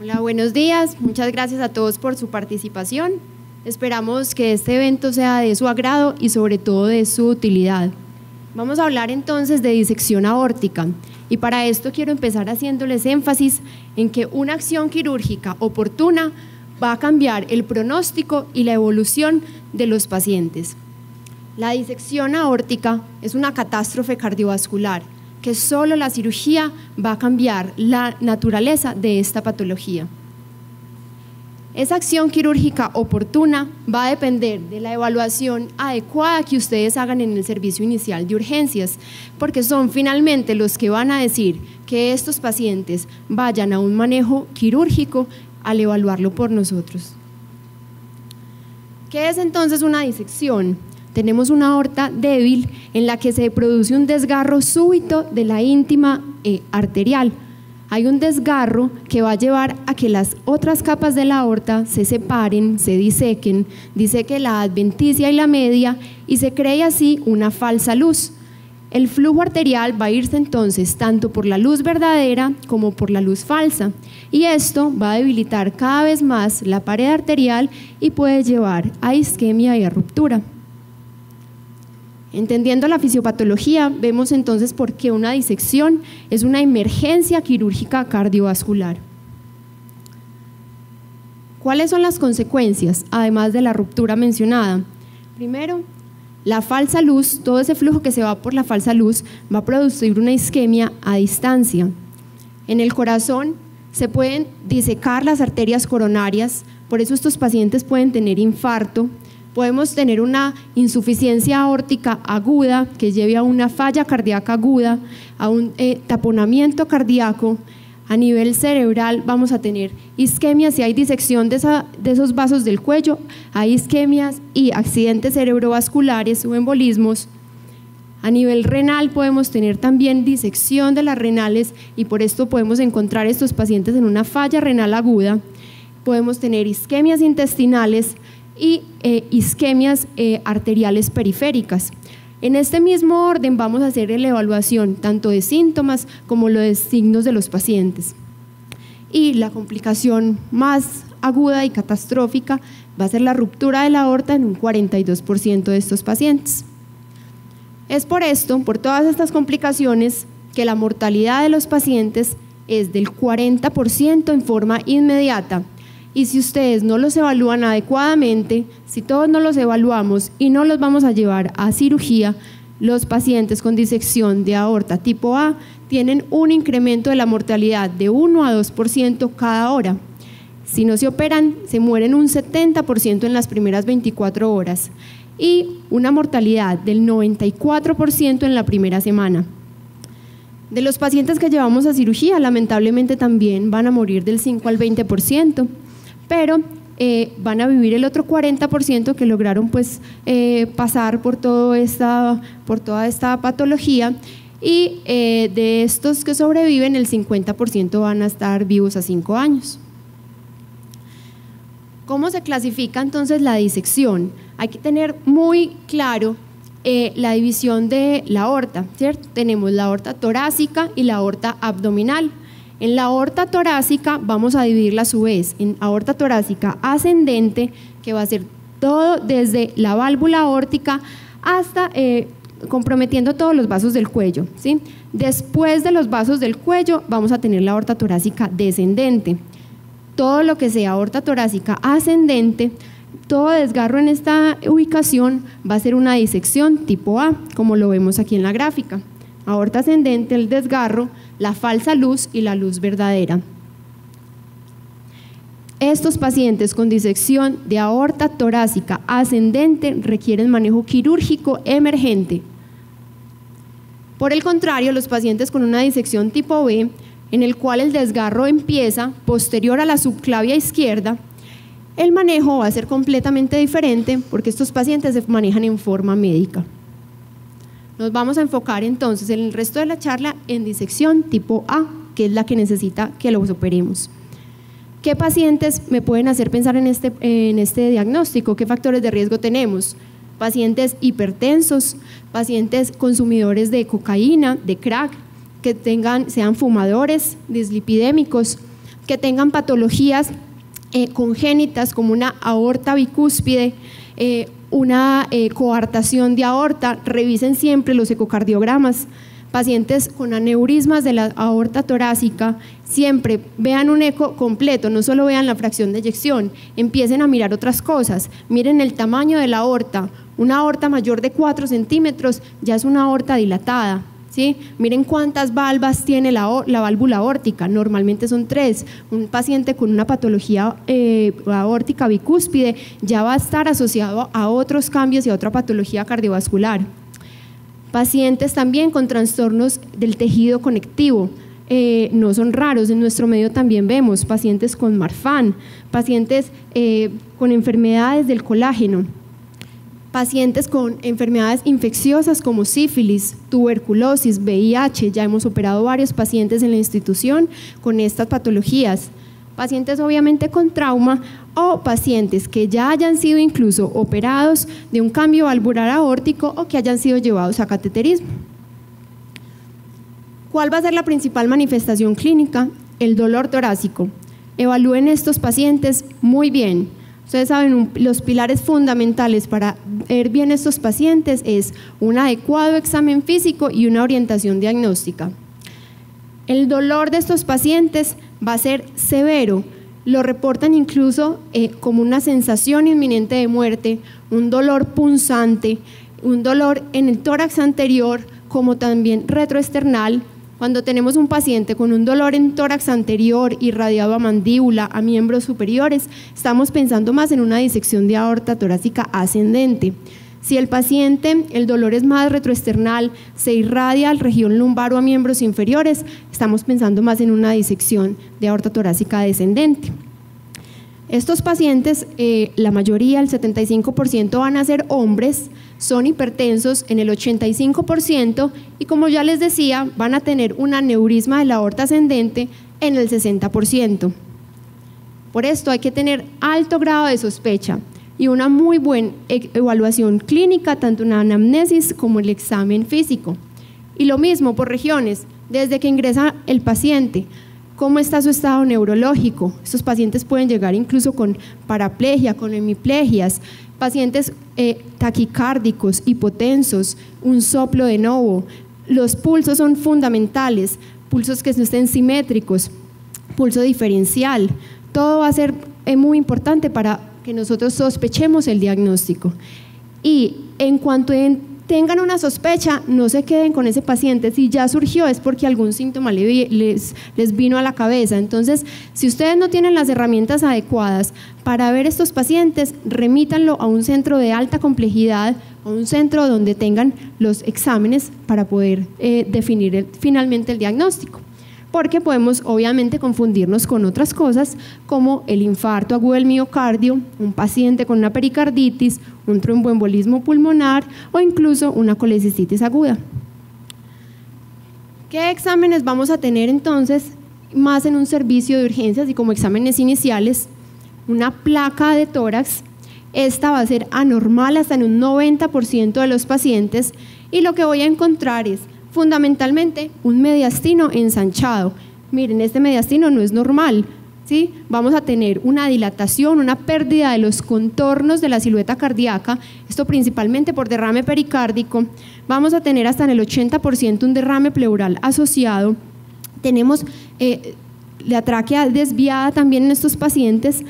Hola, buenos días. Muchas gracias a todos por su participación. Esperamos que este evento sea de su agrado y sobre todo de su utilidad. Vamos a hablar entonces de disección aórtica y para esto quiero empezar haciéndoles énfasis en que una acción quirúrgica oportuna va a cambiar el pronóstico y la evolución de los pacientes. La disección aórtica es una catástrofe cardiovascular que solo la cirugía va a cambiar la naturaleza de esta patología. Esa acción quirúrgica oportuna va a depender de la evaluación adecuada que ustedes hagan en el servicio inicial de urgencias, porque son finalmente los que van a decir que estos pacientes vayan a un manejo quirúrgico al evaluarlo por nosotros. ¿Qué es entonces una disección? Tenemos una aorta débil en la que se produce un desgarro súbito de la íntima arterial. Hay un desgarro que va a llevar a que las otras capas de la aorta se separen, se diseque la adventicia y la media y se cree así una falsa luz. El flujo arterial va a irse entonces tanto por la luz verdadera como por la luz falsa y esto va a debilitar cada vez más la pared arterial y puede llevar a isquemia y a ruptura. Entendiendo la fisiopatología, vemos entonces por qué una disección es una emergencia quirúrgica cardiovascular. ¿Cuáles son las consecuencias, además de la ruptura mencionada? Primero, la falsa luz, todo ese flujo que se va por la falsa luz va a producir una isquemia a distancia. En el corazón se pueden disecar las arterias coronarias, por eso estos pacientes pueden tener infarto. Podemos tener una insuficiencia aórtica aguda que lleve a una falla cardíaca aguda, a un taponamiento cardíaco. A nivel cerebral vamos a tener isquemias, si hay disección de esos vasos del cuello, hay isquemias y accidentes cerebrovasculares o embolismos. A nivel renal podemos tener también disección de las renales y por esto podemos encontrar estos pacientes en una falla renal aguda. Podemos tener isquemias intestinales y isquemias arteriales periféricas. En este mismo orden vamos a hacer la evaluación tanto de síntomas como lo de signos de los pacientes. Y la complicación más aguda y catastrófica va a ser la ruptura de la aorta en un 42% de estos pacientes. Es por esto, por todas estas complicaciones, que la mortalidad de los pacientes es del 40% en forma inmediata. Y si ustedes no los evalúan adecuadamente, si todos no los evaluamos y no los vamos a llevar a cirugía, los pacientes con disección de aorta tipo A tienen un incremento de la mortalidad de 1 a 2% cada hora. Si no se operan, se mueren un 70% en las primeras 24 horas y una mortalidad del 94% en la primera semana. De los pacientes que llevamos a cirugía, lamentablemente también van a morir del 5 al 20%. Pero van a vivir el otro 40% que lograron pasar por toda esta patología y de estos que sobreviven el 50% van a estar vivos a 5 años. ¿Cómo se clasifica entonces la disección? Hay que tener muy claro la división de la aorta, ¿cierto? Tenemos la aorta torácica y la aorta abdominal. En la aorta torácica vamos a dividirla a su vez en aorta torácica ascendente, que va a ser todo desde la válvula aórtica hasta comprometiendo todos los vasos del cuello, ¿sí? Después de los vasos del cuello vamos a tener la aorta torácica descendente. Todo lo que sea aorta torácica ascendente, todo desgarro en esta ubicación va a ser una disección tipo A, como lo vemos aquí en la gráfica. Aorta ascendente, el desgarro, la falsa luz y la luz verdadera. Estos pacientes con disección de aorta torácica ascendente requieren manejo quirúrgico emergente. Por el contrario, los pacientes con una disección tipo B, en el cual el desgarro empieza posterior a la subclavia izquierda, el manejo va a ser completamente diferente porque estos pacientes se manejan en forma médica. Nos vamos a enfocar entonces en el resto de la charla en disección tipo A, que es la que necesita que los operemos. ¿Qué pacientes me pueden hacer pensar en este diagnóstico? ¿Qué factores de riesgo tenemos? Pacientes hipertensos, pacientes consumidores de cocaína, de crack, que sean fumadores, dislipidémicos, que tengan patologías congénitas como una aorta bicúspide, una coartación de aorta, revisen siempre los ecocardiogramas. Pacientes con aneurismas de la aorta torácica, siempre vean un eco completo, no solo vean la fracción de eyección, empiecen a mirar otras cosas, miren el tamaño de la aorta, una aorta mayor de 4 centímetros ya es una aorta dilatada, ¿sí? Miren cuántas valvas tiene la válvula aórtica, normalmente son 3, un paciente con una patología aórtica bicúspide ya va a estar asociado a otros cambios y a otra patología cardiovascular. Pacientes también con trastornos del tejido conectivo, no son raros, en nuestro medio también vemos pacientes con Marfan, pacientes con enfermedades del colágeno, pacientes con enfermedades infecciosas como sífilis, tuberculosis, VIH, ya hemos operado varios pacientes en la institución con estas patologías. Pacientes obviamente con trauma o pacientes que ya hayan sido incluso operados de un cambio valvular aórtico o que hayan sido llevados a cateterismo. ¿Cuál va a ser la principal manifestación clínica? El dolor torácico. Evalúen estos pacientes muy bien. Ustedes saben, los pilares fundamentales para ver bien estos pacientes es un adecuado examen físico y una orientación diagnóstica. El dolor de estos pacientes va a ser severo, lo reportan incluso como una sensación inminente de muerte, un dolor punzante, un dolor en el tórax anterior como también retroesternal. Cuando tenemos un paciente con un dolor en tórax anterior irradiado a mandíbula, a miembros superiores, estamos pensando más en una disección de aorta torácica ascendente. Si el paciente, el dolor es más retroesternal, se irradia al región lumbar o a miembros inferiores, estamos pensando más en una disección de aorta torácica descendente. Estos pacientes, la mayoría, el 75%, van a ser hombres, son hipertensos en el 85% y como ya les decía, van a tener un aneurisma de la aorta ascendente en el 60%. Por esto hay que tener alto grado de sospecha y una muy buena evaluación clínica, tanto en anamnesis como en el examen físico. Y lo mismo por regiones, desde que ingresa el paciente, cómo está su estado neurológico. Estos pacientes pueden llegar incluso con paraplegia, con hemiplegias, pacientes taquicárdicos, hipotensos, un soplo de novo. Los pulsos son fundamentales, pulsos que no estén simétricos, pulso diferencial. Todo va a ser muy importante para que nosotros sospechemos el diagnóstico. Y en cuanto tengan una sospecha, no se queden con ese paciente. Si ya surgió es porque algún síntoma les vino a la cabeza. Entonces, si ustedes no tienen las herramientas adecuadas para ver estos pacientes, remítanlo a un centro de alta complejidad, a un centro donde tengan los exámenes para poder definir finalmente el diagnóstico. Porque podemos obviamente confundirnos con otras cosas como el infarto agudo del miocardio, un paciente con una pericarditis, un tromboembolismo pulmonar o incluso una colecistitis aguda. ¿Qué exámenes vamos a tener entonces más en un servicio de urgencias y como exámenes iniciales? Una placa de tórax, esta va a ser anormal hasta en un 90% de los pacientes y lo que voy a encontrar es fundamentalmente un mediastino ensanchado. Miren, este mediastino no es normal, ¿sí? Vamos a tener una dilatación, una pérdida de los contornos de la silueta cardíaca, esto principalmente por derrame pericárdico. Vamos a tener hasta en el 80% un derrame pleural asociado. Tenemos la tráquea desviada también en estos pacientes.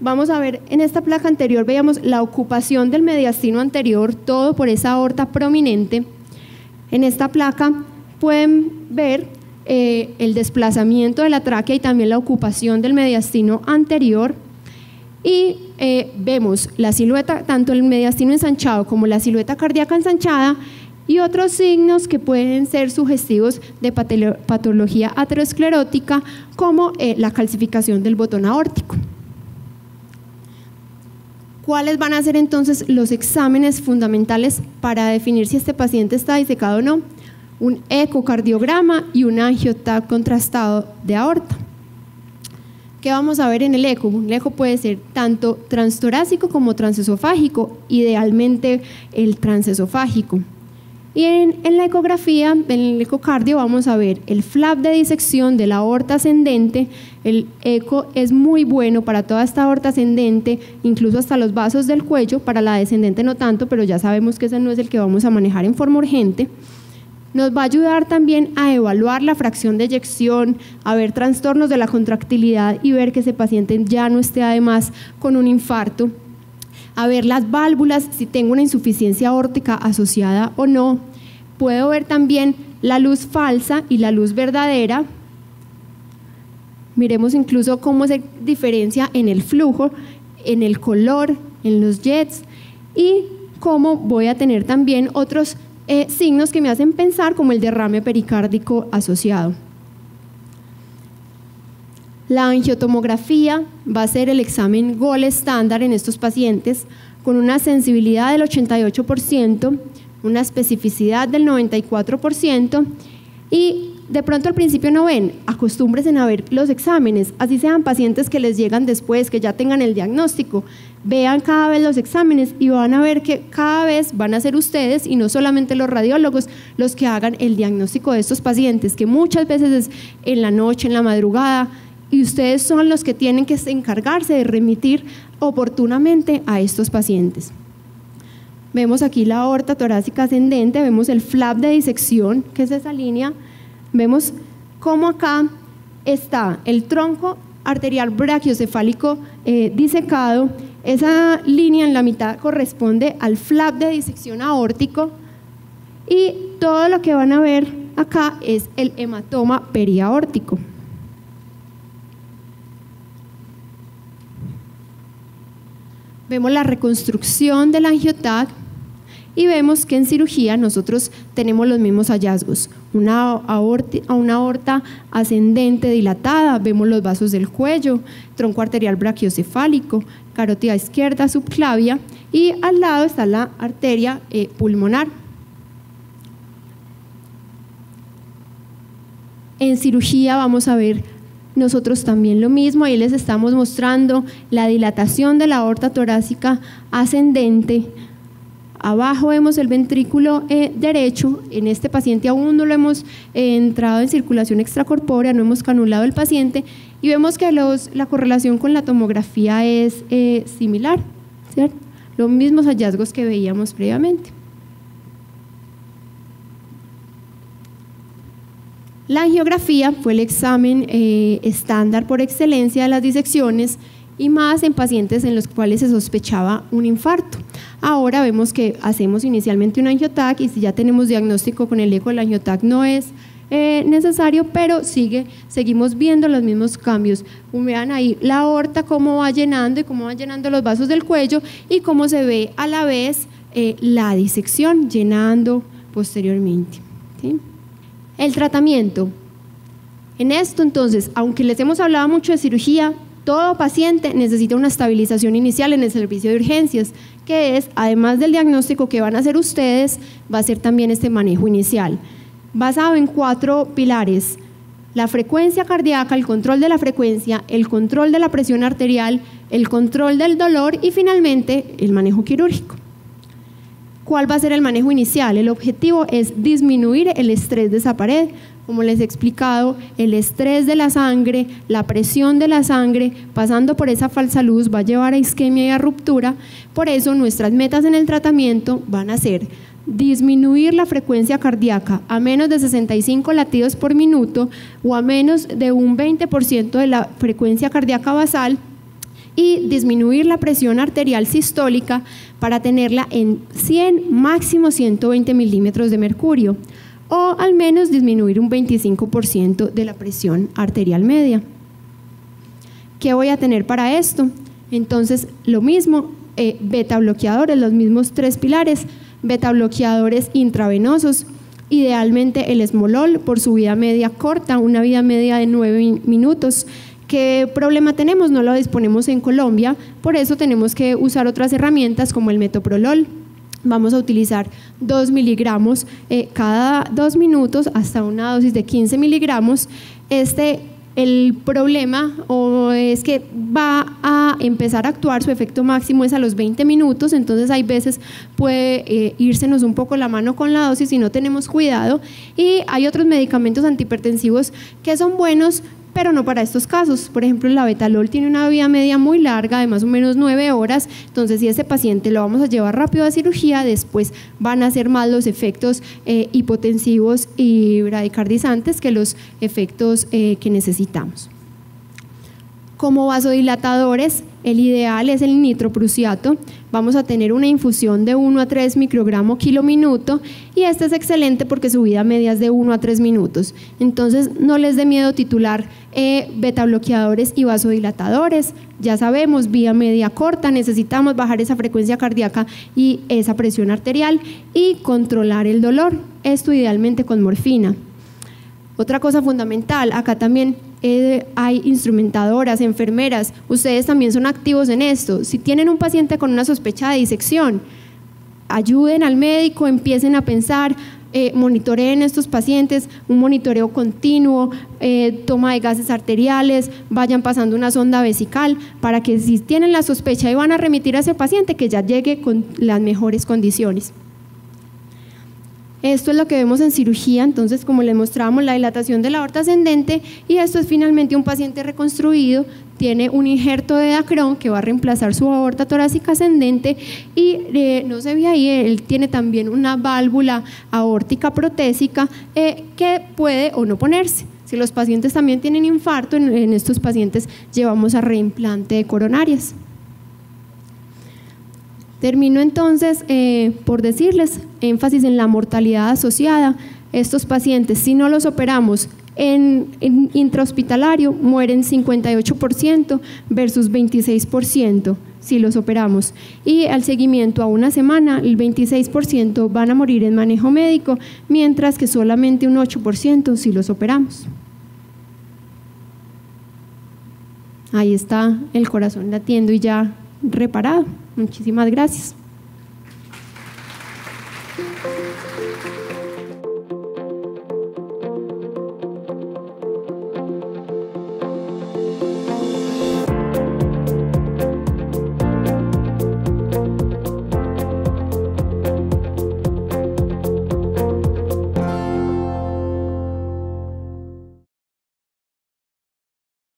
Vamos a ver en esta placa anterior, veíamos la ocupación del mediastino anterior, todo por esa aorta prominente. En esta placa pueden ver el desplazamiento de la tráquea y también la ocupación del mediastino anterior y vemos la silueta, tanto el mediastino ensanchado como la silueta cardíaca ensanchada y otros signos que pueden ser sugestivos de patología aterosclerótica como la calcificación del botón aórtico. ¿Cuáles van a ser entonces los exámenes fundamentales para definir si este paciente está disecado o no? Un ecocardiograma y un angio-TAC contrastado de aorta. ¿Qué vamos a ver en el eco? Un eco puede ser tanto transtorácico como transesofágico, idealmente el transesofágico. Y en la ecografía, en el ecocardio, vamos a ver el flap de disección de la aorta ascendente. El eco es muy bueno para toda esta aorta ascendente, incluso hasta los vasos del cuello, para la descendente no tanto, pero ya sabemos que ese no es el que vamos a manejar en forma urgente. Nos va a ayudar también a evaluar la fracción de eyección, a ver trastornos de la contractilidad y ver que ese paciente ya no esté además con un infarto. A ver las válvulas, si tengo una insuficiencia aórtica asociada o no. Puedo ver también la luz falsa y la luz verdadera. Miremos incluso cómo se diferencia en el flujo, en el color, en los jets, y cómo voy a tener también otros signos que me hacen pensar, como el derrame pericárdico asociado. La angiotomografía va a ser el examen gold estándar en estos pacientes, con una sensibilidad del 88%, una especificidad del 94%, y de pronto al principio no ven, acostúmbrense a ver los exámenes, así sean pacientes que les llegan después, que ya tengan el diagnóstico, vean cada vez los exámenes y van a ver que cada vez van a ser ustedes y no solamente los radiólogos los que hagan el diagnóstico de estos pacientes, que muchas veces es en la noche, en la madrugada, y ustedes son los que tienen que encargarse de remitir oportunamente a estos pacientes. Vemos aquí la aorta torácica ascendente, vemos el flap de disección, que es esa línea, vemos cómo acá está el tronco arterial brachiocefálico disecado, esa línea en la mitad corresponde al flap de disección aórtico, y todo lo que van a ver acá es el hematoma periaórtico. Vemos la reconstrucción del angioTAC y vemos que en cirugía nosotros tenemos los mismos hallazgos, una aorta ascendente dilatada, vemos los vasos del cuello, tronco arterial brachiocefálico, carótida izquierda subclavia, y al lado está la arteria pulmonar. En cirugía vamos a ver nosotros también lo mismo, ahí les estamos mostrando la dilatación de la aorta torácica ascendente. Abajo vemos el ventrículo derecho, en este paciente aún no lo hemos entrado en circulación extracorpórea, no hemos canulado el paciente, y vemos que la correlación con la tomografía es similar, ¿cierto? Los mismos hallazgos que veíamos previamente. La angiografía fue el examen estándar por excelencia de las disecciones, y más en pacientes en los cuales se sospechaba un infarto. Ahora vemos que hacemos inicialmente un angioTAC, y si ya tenemos diagnóstico con el eco, el angioTAC no es necesario, pero seguimos viendo los mismos cambios. Vean ahí la aorta cómo va llenando y cómo van llenando los vasos del cuello, y cómo se ve a la vez la disección llenando posteriormente, ¿sí? El tratamiento. En esto entonces, aunque les hemos hablado mucho de cirugía, todo paciente necesita una estabilización inicial en el servicio de urgencias, que es, además del diagnóstico que van a hacer ustedes, va a ser también este manejo inicial, basado en 4 pilares: la frecuencia cardíaca, el control de la frecuencia, el control de la presión arterial, el control del dolor y finalmente el manejo quirúrgico. ¿Cuál va a ser el manejo inicial? El objetivo es disminuir el estrés de esa pared. Como les he explicado, el estrés de la sangre, la presión de la sangre, pasando por esa falsa luz, va a llevar a isquemia y a ruptura. Por eso nuestras metas en el tratamiento van a ser disminuir la frecuencia cardíaca a menos de 65 latidos por minuto o a menos de un 20% de la frecuencia cardíaca basal, y disminuir la presión arterial sistólica para tenerla en 100, máximo 120 milímetros de mercurio, o al menos disminuir un 25% de la presión arterial media. ¿Qué voy a tener para esto? Entonces, lo mismo, beta bloqueadores, los mismos 3 pilares, beta bloqueadores intravenosos, idealmente el esmolol por su vida media corta, una vida media de 9 minutos. ¿Qué problema tenemos? No lo disponemos en Colombia, por eso tenemos que usar otras herramientas como el metoprolol. Vamos a utilizar 2 miligramos cada 2 minutos hasta una dosis de 15 miligramos. Este El problema es que va a empezar a actuar, su efecto máximo es a los 20 minutos, entonces hay veces puede írsenos un poco la mano con la dosis si no tenemos cuidado, y hay otros medicamentos antihipertensivos que son buenos, pero no para estos casos. Por ejemplo, el labetalol tiene una vida media muy larga, de más o menos 9 horas, entonces si ese paciente lo vamos a llevar rápido a cirugía, después van a ser más los efectos hipotensivos y bradicardizantes que los efectos que necesitamos. Como vasodilatadores, el ideal es el nitroprusiato. Vamos a tener una infusión de 1 a 3 microgramos kilo minuto, y este es excelente porque su vida media es de 1 a 3 minutos. Entonces no les dé miedo titular beta bloqueadores y vasodilatadores. Ya sabemos, vía media corta, necesitamos bajar esa frecuencia cardíaca y esa presión arterial y controlar el dolor, esto idealmente con morfina. Otra cosa fundamental, acá también hay instrumentadoras, enfermeras, ustedes también son activos en esto. Si tienen un paciente con una sospecha de disección, ayuden al médico, empiecen a pensar, monitoreen estos pacientes, un monitoreo continuo, toma de gases arteriales, vayan pasando una sonda vesical para que si tienen la sospecha y van a remitir a ese paciente, que ya llegue con las mejores condiciones. Esto es lo que vemos en cirugía, entonces como les mostrábamos, la dilatación de la aorta ascendente, y esto es finalmente un paciente reconstruido, tiene un injerto de Dacron que va a reemplazar su aorta torácica ascendente, y no se ve ahí, él tiene también una válvula aórtica protésica que puede o no ponerse. Si los pacientes también tienen infarto, en estos pacientes llevamos a reimplante de coronarias. Termino entonces por decirles énfasis en la mortalidad asociada. Estos pacientes, si no los operamos en intrahospitalario, mueren 58% versus 26% si los operamos, y al seguimiento a una semana el 26% van a morir en manejo médico, mientras que solamente un 8% si los operamos. Ahí está el corazón latiendo y ya reparado. Muchísimas gracias.